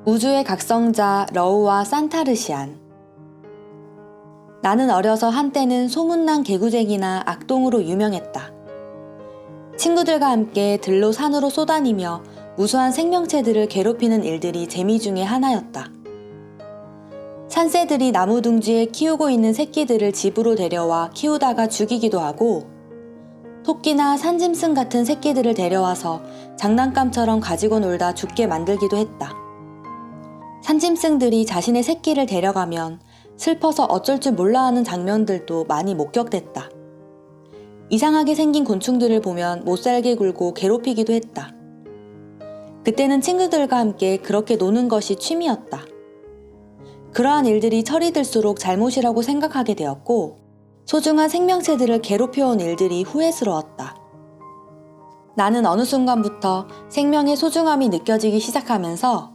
우주의 각성자 러우와 산타르시안. 나는 어려서 한때는 소문난 개구쟁이나 악동으로 유명했다. 친구들과 함께 들로 산으로 쏘다니며 무수한 생명체들을 괴롭히는 일들이 재미 중에 하나였다. 산새들이 나무 둥지에 키우고 있는 새끼들을 집으로 데려와 키우다가 죽이기도 하고, 토끼나 산짐승 같은 새끼들을 데려와서 장난감처럼 가지고 놀다 죽게 만들기도 했다. 산짐승들이 자신의 새끼를 데려가면 슬퍼서 어쩔 줄 몰라 하는 장면들도 많이 목격됐다. 이상하게 생긴 곤충들을 보면 못살게 굴고 괴롭히기도 했다. 그때는 친구들과 함께 그렇게 노는 것이 취미였다. 그러한 일들이 철이 들수록 잘못이라고 생각하게 되었고, 소중한 생명체들을 괴롭혀온 일들이 후회스러웠다. 나는 어느 순간부터 생명의 소중함이 느껴지기 시작하면서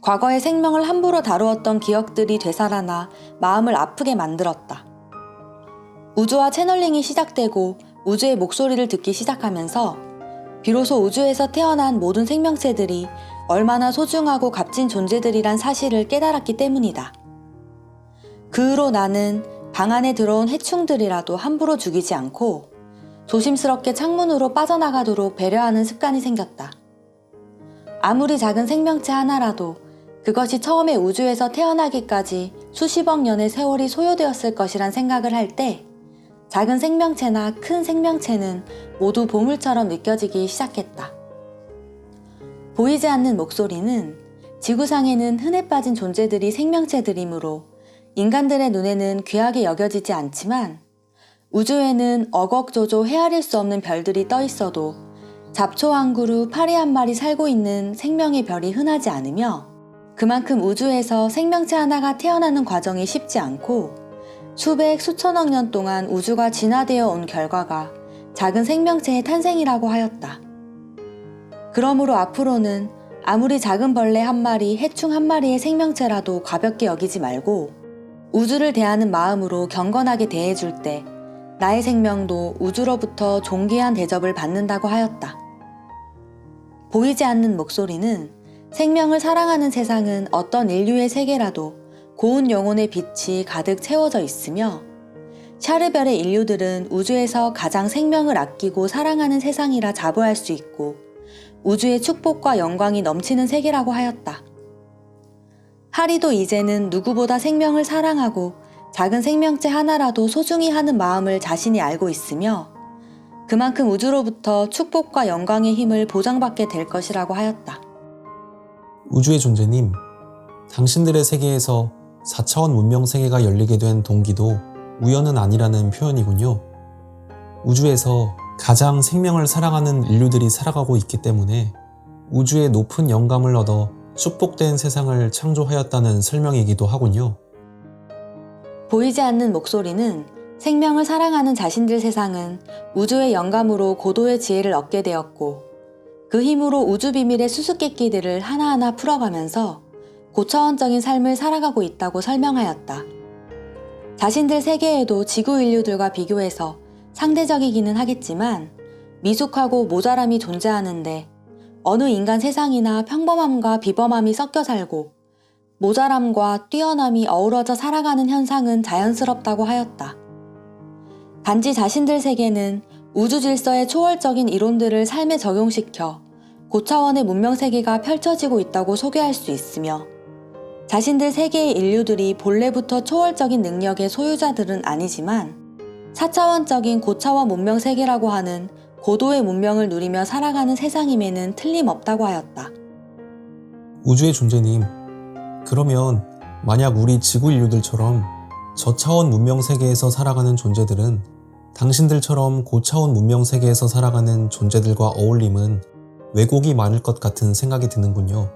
과거의 생명을 함부로 다루었던 기억들이 되살아나 마음을 아프게 만들었다. 우주와 채널링이 시작되고 우주의 목소리를 듣기 시작하면서 비로소 우주에서 태어난 모든 생명체들이 얼마나 소중하고 값진 존재들이란 사실을 깨달았기 때문이다. 그 후로 나는 방 안에 들어온 해충들이라도 함부로 죽이지 않고 조심스럽게 창문으로 빠져나가도록 배려하는 습관이 생겼다. 아무리 작은 생명체 하나라도 그것이 처음에 우주에서 태어나기까지 수십억 년의 세월이 소요되었을 것이란 생각을 할 때 작은 생명체나 큰 생명체는 모두 보물처럼 느껴지기 시작했다. 보이지 않는 목소리는 지구상에는 흔해 빠진 존재들이 생명체들이므로 인간들의 눈에는 귀하게 여겨지지 않지만 우주에는 어걱조조 헤아릴 수 없는 별들이 떠 있어도 잡초 한 그루, 파리 한 마리 살고 있는 생명의 별이 흔하지 않으며 그만큼 우주에서 생명체 하나가 태어나는 과정이 쉽지 않고 수백, 수천억 년 동안 우주가 진화되어 온 결과가 작은 생명체의 탄생이라고 하였다. 그러므로 앞으로는 아무리 작은 벌레 한 마리, 해충 한 마리의 생명체라도 가볍게 여기지 말고 우주를 대하는 마음으로 경건하게 대해줄 때 나의 생명도 우주로부터 존귀한 대접을 받는다고 하였다. 보이지 않는 목소리는 생명을 사랑하는 세상은 어떤 인류의 세계라도 고운 영혼의 빛이 가득 채워져 있으며 샤르별의 인류들은 우주에서 가장 생명을 아끼고 사랑하는 세상이라 자부할 수 있고 우주의 축복과 영광이 넘치는 세계라고 하였다. 하리도 이제는 누구보다 생명을 사랑하고 작은 생명체 하나라도 소중히 하는 마음을 자신이 알고 있으며 그만큼 우주로부터 축복과 영광의 힘을 보장받게 될 것이라고 하였다. 우주의 존재님, 당신들의 세계에서 4차원 문명 세계가 열리게 된 동기도 우연은 아니라는 표현이군요. 우주에서 가장 생명을 사랑하는 인류들이 살아가고 있기 때문에 우주의 높은 영감을 얻어 축복된 세상을 창조하였다는 설명이기도 하군요. 보이지 않는 목소리는 생명을 사랑하는 자신들 세상은 우주의 영감으로 고도의 지혜를 얻게 되었고 그 힘으로 우주 비밀의 수수께끼들을 하나하나 풀어가면서 고차원적인 삶을 살아가고 있다고 설명하였다. 자신들 세계에도 지구 인류들과 비교해서 상대적이기는 하겠지만 미숙하고 모자람이 존재하는데 어느 인간 세상이나 평범함과 비범함이 섞여 살고 모자람과 뛰어남이 어우러져 살아가는 현상은 자연스럽다고 하였다. 단지 자신들 세계는 우주 질서의 초월적인 이론들을 삶에 적용시켜 고차원의 문명 세계가 펼쳐지고 있다고 소개할 수 있으며 자신들 세계의 인류들이 본래부터 초월적인 능력의 소유자들은 아니지만 4차원적인 고차원 문명 세계라고 하는 고도의 문명을 누리며 살아가는 세상임에는 틀림없다고 하였다. 우주의 존재님, 그러면 만약 우리 지구 인류들처럼 저차원 문명 세계에서 살아가는 존재들은 당신들처럼 고차원 문명 세계에서 살아가는 존재들과 어울림은 왜곡이 많을 것 같은 생각이 드는군요.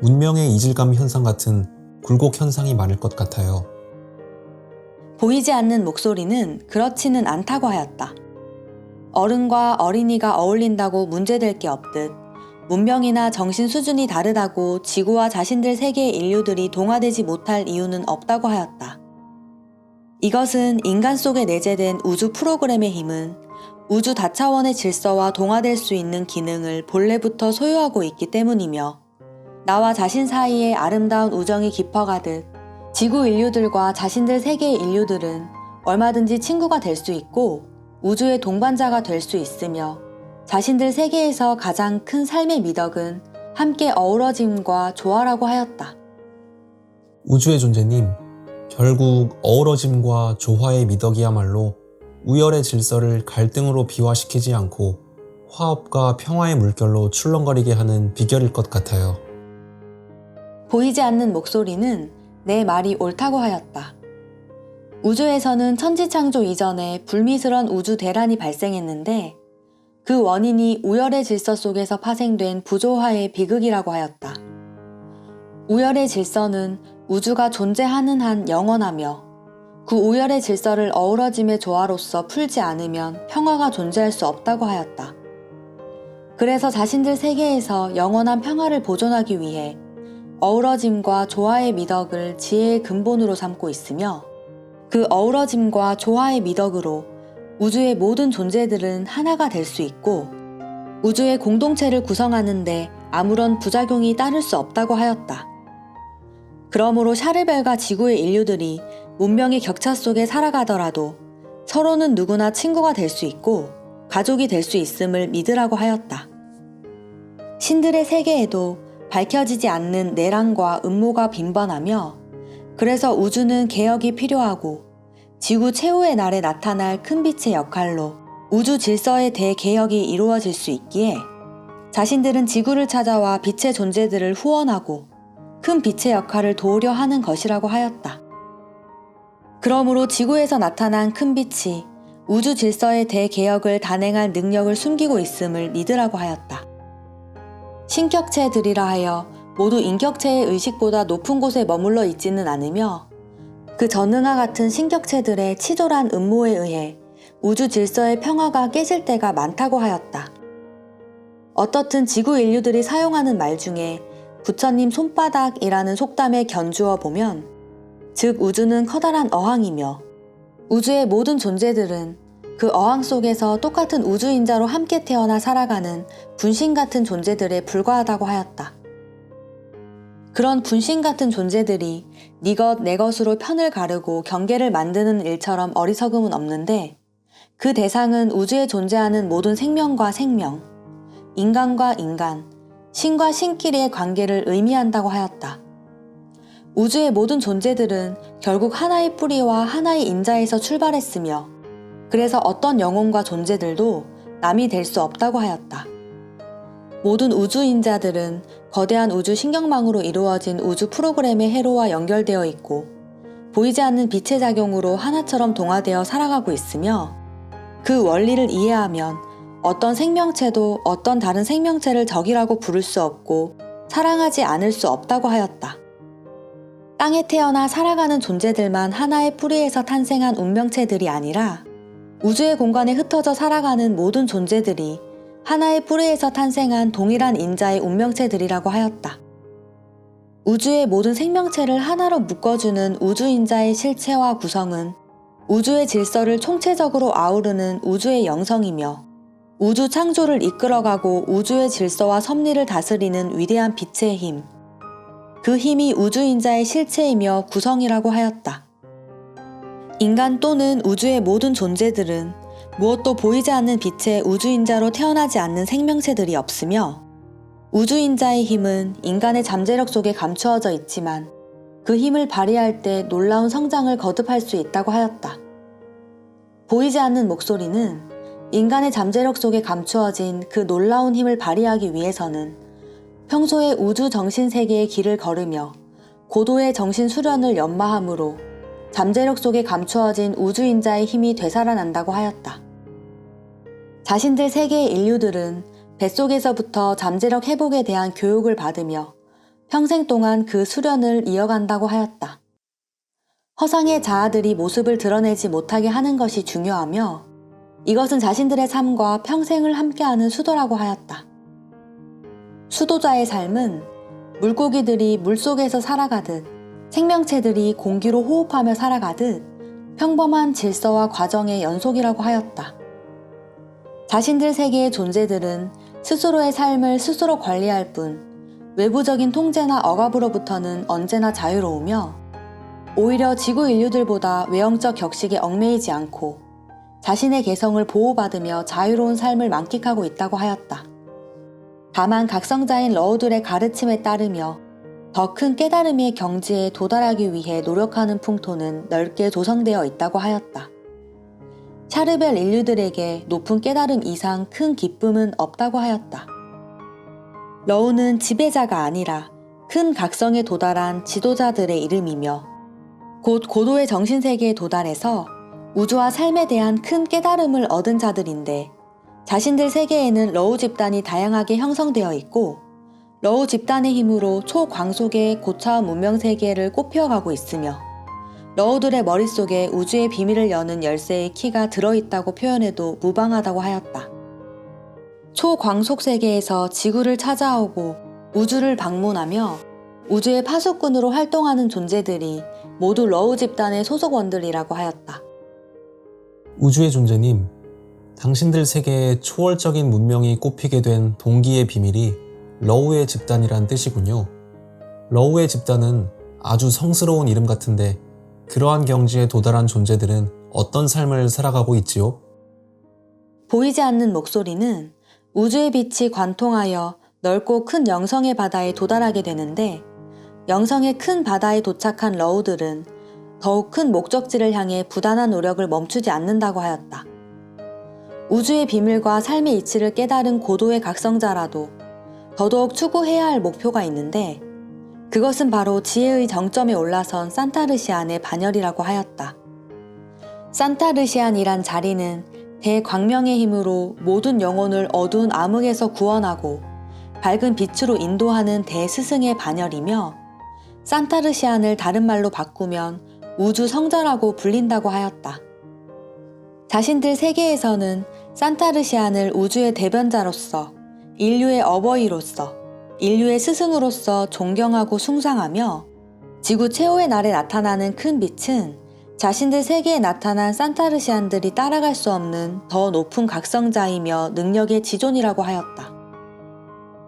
문명의 이질감 현상 같은 굴곡 현상이 많을 것 같아요. 보이지 않는 목소리는 그렇지는 않다고 하였다. 어른과 어린이가 어울린다고 문제될 게 없듯 문명이나 정신 수준이 다르다고 지구와 자신들 세계의 인류들이 동화되지 못할 이유는 없다고 하였다. 이것은 인간 속에 내재된 우주 프로그램의 힘은 우주 다차원의 질서와 동화될 수 있는 기능을 본래부터 소유하고 있기 때문이며, 나와 자신 사이에 아름다운 우정이 깊어가듯 지구 인류들과 자신들 세계의 인류들은 얼마든지 친구가 될 수 있고 우주의 동반자가 될 수 있으며, 자신들 세계에서 가장 큰 삶의 미덕은 함께 어우러짐과 조화라고 하였다. 우주의 존재님, 결국 어우러짐과 조화의 미덕이야말로 우열의 질서를 갈등으로 비화시키지 않고 화합과 평화의 물결로 출렁거리게 하는 비결일 것 같아요. 보이지 않는 목소리는 내 말이 옳다고 하였다. 우주에서는 천지창조 이전에 불미스런 우주 대란이 발생했는데, 그 원인이 우열의 질서 속에서 파생된 부조화의 비극이라고 하였다. 우열의 질서는 우주가 존재하는 한 영원하며, 그 우열의 질서를 어우러짐의 조화로서 풀지 않으면 평화가 존재할 수 없다고 하였다. 그래서 자신들 세계에서 영원한 평화를 보존하기 위해 어우러짐과 조화의 미덕을 지혜의 근본으로 삼고 있으며, 그 어우러짐과 조화의 미덕으로 우주의 모든 존재들은 하나가 될 수 있고 우주의 공동체를 구성하는데 아무런 부작용이 따를 수 없다고 하였다. 그러므로 샤르벨과 지구의 인류들이 문명의 격차 속에 살아가더라도 서로는 누구나 친구가 될 수 있고 가족이 될 수 있음을 믿으라고 하였다. 신들의 세계에도 밝혀지지 않는 내랑과 음모가 빈번하며, 그래서 우주는 개혁이 필요하고 지구 최후의 날에 나타날 큰 빛의 역할로 우주 질서의 대개혁이 이루어질 수 있기에 자신들은 지구를 찾아와 빛의 존재들을 후원하고 큰 빛의 역할을 도우려 하는 것이라고 하였다. 그러므로 지구에서 나타난 큰 빛이 우주 질서의 대개혁을 단행할 능력을 숨기고 있음을 믿으라고 하였다. 신격체들이라 하여 모두 인격체의 의식보다 높은 곳에 머물러 있지는 않으며, 그 전능화 같은 신격체들의 치졸한 음모에 의해 우주 질서의 평화가 깨질 때가 많다고 하였다. 어떻든 지구 인류들이 사용하는 말 중에 부처님 손바닥이라는 속담에 견주어 보면, 즉 우주는 커다란 어항이며 우주의 모든 존재들은 그 어항 속에서 똑같은 우주인자로 함께 태어나 살아가는 분신 같은 존재들에 불과하다고 하였다. 그런 분신 같은 존재들이 네 것 내 것으로 편을 가르고 경계를 만드는 일처럼 어리석음은 없는데, 그 대상은 우주에 존재하는 모든 생명과 생명, 인간과 인간, 신과 신끼리의 관계를 의미한다고 하였다. 우주의 모든 존재들은 결국 하나의 뿌리와 하나의 인자에서 출발했으며, 그래서 어떤 영혼과 존재들도 남이 될 수 없다고 하였다. 모든 우주인자들은 거대한 우주 신경망으로 이루어진 우주 프로그램의 회로와 연결되어 있고 보이지 않는 빛의 작용으로 하나처럼 동화되어 살아가고 있으며, 그 원리를 이해하면 어떤 생명체도 어떤 다른 생명체를 적이라고 부를 수 없고 사랑하지 않을 수 없다고 하였다. 땅에 태어나 살아가는 존재들만 하나의 뿌리에서 탄생한 운명체들이 아니라 우주의 공간에 흩어져 살아가는 모든 존재들이 하나의 뿌리에서 탄생한 동일한 인자의 운명체들이라고 하였다. 우주의 모든 생명체를 하나로 묶어주는 우주인자의 실체와 구성은 우주의 질서를 총체적으로 아우르는 우주의 영성이며, 우주 창조를 이끌어가고 우주의 질서와 섭리를 다스리는 위대한 빛의 힘, 그 힘이 우주인자의 실체이며 구성이라고 하였다. 인간 또는 우주의 모든 존재들은 무엇도 보이지 않는 빛의 우주인자로 태어나지 않는 생명체들이 없으며, 우주인자의 힘은 인간의 잠재력 속에 감추어져 있지만 그 힘을 발휘할 때 놀라운 성장을 거듭할 수 있다고 하였다. 보이지 않는 목소리는 인간의 잠재력 속에 감추어진 그 놀라운 힘을 발휘하기 위해서는 평소에 우주 정신 세계의 길을 걸으며 고도의 정신 수련을 연마함으로 잠재력 속에 감추어진 우주인자의 힘이 되살아난다고 하였다. 자신들 세계의 인류들은 뱃속에서부터 잠재력 회복에 대한 교육을 받으며 평생 동안 그 수련을 이어간다고 하였다. 허상의 자아들이 모습을 드러내지 못하게 하는 것이 중요하며, 이것은 자신들의 삶과 평생을 함께하는 수도라고 하였다. 수도자의 삶은 물고기들이 물속에서 살아가듯 생명체들이 공기로 호흡하며 살아가듯 평범한 질서와 과정의 연속이라고 하였다. 자신들 세계의 존재들은 스스로의 삶을 스스로 관리할 뿐 외부적인 통제나 억압으로부터는 언제나 자유로우며 오히려 지구 인류들보다 외형적 격식에 얽매이지 않고 자신의 개성을 보호받으며 자유로운 삶을 만끽하고 있다고 하였다. 다만 각성자인 러우들의 가르침에 따르며 더 큰 깨달음의 경지에 도달하기 위해 노력하는 풍토는 넓게 조성되어 있다고 하였다. 샤르벨 인류들에게 높은 깨달음 이상 큰 기쁨은 없다고 하였다. 러우는 지배자가 아니라 큰 각성에 도달한 지도자들의 이름이며 곧 고도의 정신세계에 도달해서 우주와 삶에 대한 큰 깨달음을 얻은 자들인데 자신들 세계에는 러우 집단이 다양하게 형성되어 있고 러우 집단의 힘으로 초광속의 고차원 문명세계를 꽃피워가고 있으며 러우들의 머릿속에 우주의 비밀을 여는 열쇠의 키가 들어있다고 표현해도 무방하다고 하였다. 초광속 세계에서 지구를 찾아오고 우주를 방문하며 우주의 파수꾼으로 활동하는 존재들이 모두 러우 집단의 소속원들이라고 하였다. 우주의 존재님, 당신들 세계에 초월적인 문명이 꽃피게 된 동기의 비밀이 러우의 집단이란 뜻이군요. 러우의 집단은 아주 성스러운 이름 같은데 그러한 경지에 도달한 존재들은 어떤 삶을 살아가고 있지요? 보이지 않는 목소리는 우주의 빛이 관통하여 넓고 큰 영성의 바다에 도달하게 되는데 영성의 큰 바다에 도착한 러우들은 더욱 큰 목적지를 향해 부단한 노력을 멈추지 않는다고 하였다. 우주의 비밀과 삶의 이치를 깨달은 고도의 각성자라도 더더욱 추구해야 할 목표가 있는데 그것은 바로 지혜의 정점에 올라선 산타르시안의 반열이라고 하였다. 산타르시안이란 자리는 대광명의 힘으로 모든 영혼을 어두운 암흑에서 구원하고 밝은 빛으로 인도하는 대스승의 반열이며 산타르시안을 다른 말로 바꾸면 우주 성자라고 불린다고 하였다. 자신들 세계에서는 산타르시안을 우주의 대변자로서 인류의 어버이로서 인류의 스승으로서 존경하고 숭상하며 지구 최후의 날에 나타나는 큰 빛은 자신들 세계에 나타난 산타르시안들이 따라갈 수 없는 더 높은 각성자이며 능력의 지존이라고 하였다.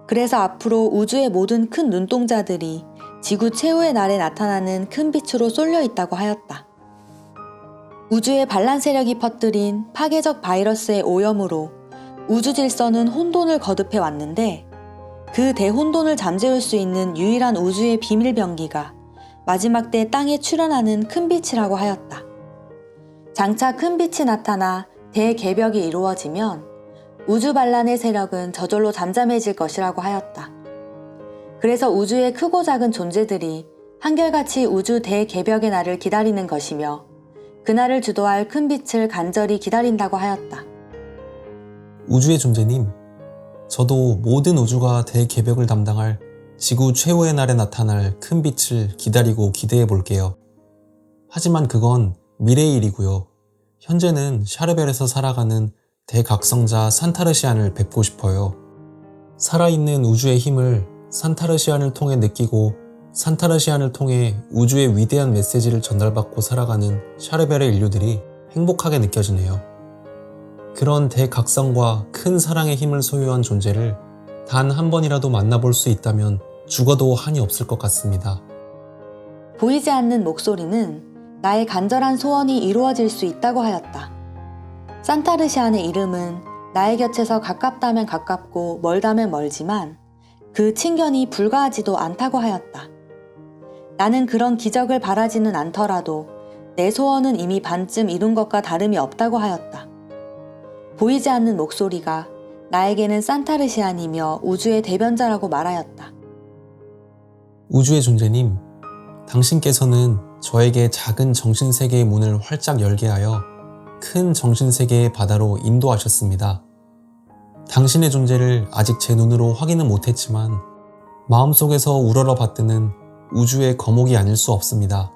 그래서 앞으로 우주의 모든 큰 눈동자들이 지구 최후의 날에 나타나는 큰 빛으로 쏠려 있다고 하였다. 우주의 반란 세력이 퍼뜨린 파괴적 바이러스의 오염으로 우주 질서는 혼돈을 거듭해 왔는데 그 대혼돈을 잠재울 수 있는 유일한 우주의 비밀병기가 마지막 때 땅에 출현하는 큰 빛이라고 하였다. 장차 큰 빛이 나타나 대개벽이 이루어지면 우주 반란의 세력은 저절로 잠잠해질 것이라고 하였다. 그래서 우주의 크고 작은 존재들이 한결같이 우주 대개벽의 날을 기다리는 것이며 그날을 주도할 큰 빛을 간절히 기다린다고 하였다. 우주의 존재님, 저도 모든 우주가 대개벽을 담당할 지구 최후의 날에 나타날 큰 빛을 기다리고 기대해 볼게요. 하지만 그건 미래의 일이고요. 현재는 샤르벨에서 살아가는 대각성자 산타르시안을 뵙고 싶어요. 살아있는 우주의 힘을 산타르시안을 통해 느끼고 산타르시안을 통해 우주의 위대한 메시지를 전달받고 살아가는 샤르벨의 인류들이 행복하게 느껴지네요. 그런 대각성과 큰 사랑의 힘을 소유한 존재를 단 한 번이라도 만나볼 수 있다면 죽어도 한이 없을 것 같습니다. 보이지 않는 목소리는 나의 간절한 소원이 이루어질 수 있다고 하였다. 산타르시안의 이름은 나의 곁에서 가깝다면 가깝고 멀다면 멀지만 그 친견이 불가하지도 않다고 하였다. 나는 그런 기적을 바라지는 않더라도 내 소원은 이미 반쯤 이룬 것과 다름이 없다고 하였다. 보이지 않는 목소리가 나에게는 산타르시안이며 우주의 대변자라고 말하였다. 우주의 존재님, 당신께서는 저에게 작은 정신세계의 문을 활짝 열게 하여 큰 정신세계의 바다로 인도하셨습니다. 당신의 존재를 아직 제 눈으로 확인은 못했지만 마음속에서 우러러 받드는 우주의 거목이 아닐 수 없습니다.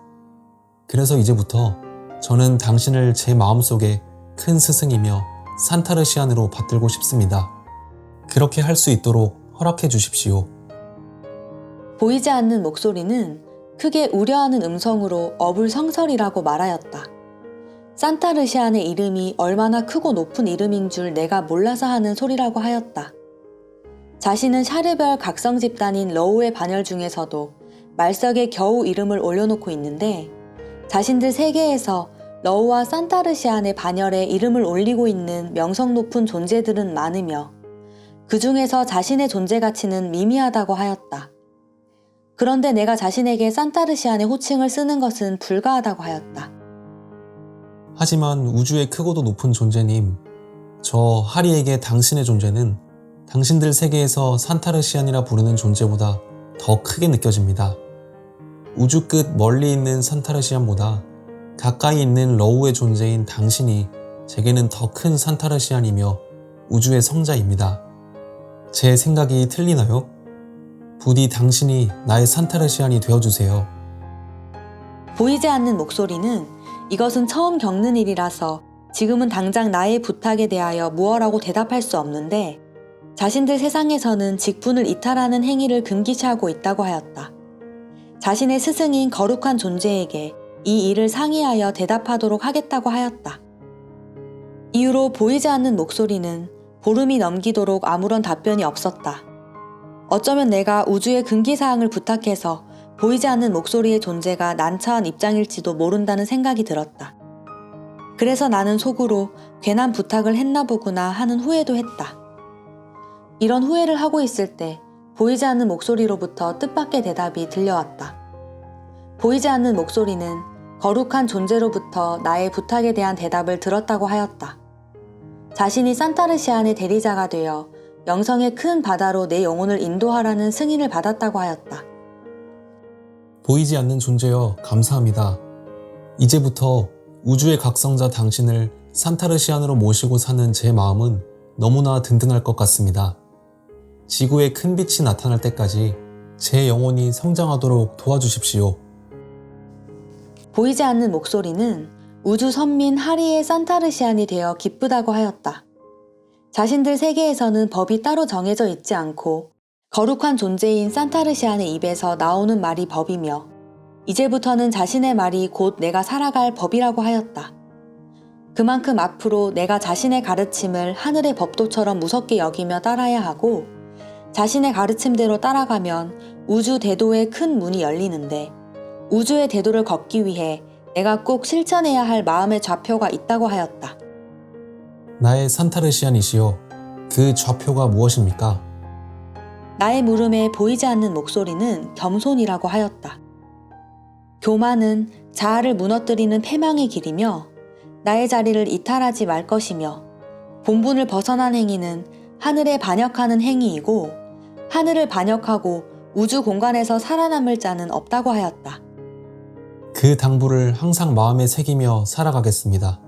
그래서 이제부터 저는 당신을 제 마음속에 큰 스승이며 산타르시안으로 받들고 싶습니다. 그렇게 할 수 있도록 허락해 주십시오. 보이지 않는 목소리는 크게 우려하는 음성으로 어불성설이라고 말하였다. 산타르시안의 이름이 얼마나 크고 높은 이름인 줄 내가 몰라서 하는 소리라고 하였다. 자신은 샤르별 각성 집단인 러우의 반열 중에서도 말석에 겨우 이름을 올려놓고 있는데 자신들 세계에서 러우와 산타르시안의 반열에 이름을 올리고 있는 명성 높은 존재들은 많으며 그 중에서 자신의 존재 가치는 미미하다고 하였다. 그런데 내가 자신에게 산타르시안의 호칭을 쓰는 것은 불가하다고 하였다. 하지만 우주의 크고도 높은 존재님, 저 하리에게 당신의 존재는 당신들 세계에서 산타르시안이라 부르는 존재보다 더 크게 느껴집니다. 우주 끝 멀리 있는 산타르시안보다 가까이 있는 러우의 존재인 당신이 제게는 더 큰 산타르시안이며 우주의 성자입니다. 제 생각이 틀리나요? 부디 당신이 나의 산타르시안이 되어주세요. 보이지 않는 목소리는 이것은 처음 겪는 일이라서 지금은 당장 나의 부탁에 대하여 무엇라고 대답할 수 없는데 자신들 세상에서는 직분을 이탈하는 행위를 금기시하고 있다고 하였다. 자신의 스승인 거룩한 존재에게 이 일을 상의하여 대답하도록 하겠다고 하였다. 이후로 보이지 않는 목소리는 보름이 넘기도록 아무런 답변이 없었다. 어쩌면 내가 우주의 금기사항을 부탁해서 보이지 않는 목소리의 존재가 난처한 입장일지도 모른다는 생각이 들었다. 그래서 나는 속으로 괜한 부탁을 했나 보구나 하는 후회도 했다. 이런 후회를 하고 있을 때 보이지 않는 목소리로부터 뜻밖의 대답이 들려왔다. 보이지 않는 목소리는 거룩한 존재로부터 나의 부탁에 대한 대답을 들었다고 하였다. 자신이 산타르시안의 대리자가 되어 영성의 큰 바다로 내 영혼을 인도하라는 승인을 받았다고 하였다. 보이지 않는 존재여 감사합니다. 이제부터 우주의 각성자 당신을 산타르시안으로 모시고 사는 제 마음은 너무나 든든할 것 같습니다. 지구에 큰 빛이 나타날 때까지 제 영혼이 성장하도록 도와주십시오. 보이지 않는 목소리는 우주 선민 하리의 산타르시안이 되어 기쁘다고 하였다. 자신들 세계에서는 법이 따로 정해져 있지 않고 거룩한 존재인 산타르시안의 입에서 나오는 말이 법이며 이제부터는 자신의 말이 곧 내가 살아갈 법이라고 하였다. 그만큼 앞으로 내가 자신의 가르침을 하늘의 법도처럼 무섭게 여기며 따라야 하고 자신의 가르침대로 따라가면 우주 대도의 큰 문이 열리는데 우주의 대도를 걷기 위해 내가 꼭 실천해야 할 마음의 좌표가 있다고 하였다. 나의 산타르시안이시여, 그 좌표가 무엇입니까? 나의 물음에 보이지 않는 목소리는 겸손이라고 하였다. 교만은 자아를 무너뜨리는 패망의 길이며 나의 자리를 이탈하지 말 것이며 본분을 벗어난 행위는 하늘에 반역하는 행위이고 하늘을 반역하고 우주 공간에서 살아남을 자는 없다고 하였다. 그 당부를 항상 마음에 새기며 살아가겠습니다.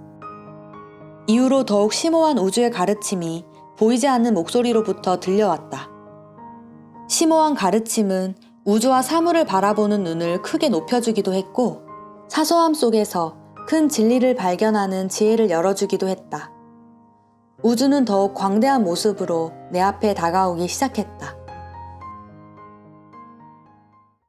이후로 더욱 심오한 우주의 가르침이 보이지 않는 목소리로부터 들려왔다. 심오한 가르침은 우주와 사물을 바라보는 눈을 크게 높여주기도 했고 사소함 속에서 큰 진리를 발견하는 지혜를 열어주기도 했다. 우주는 더욱 광대한 모습으로 내 앞에 다가오기 시작했다.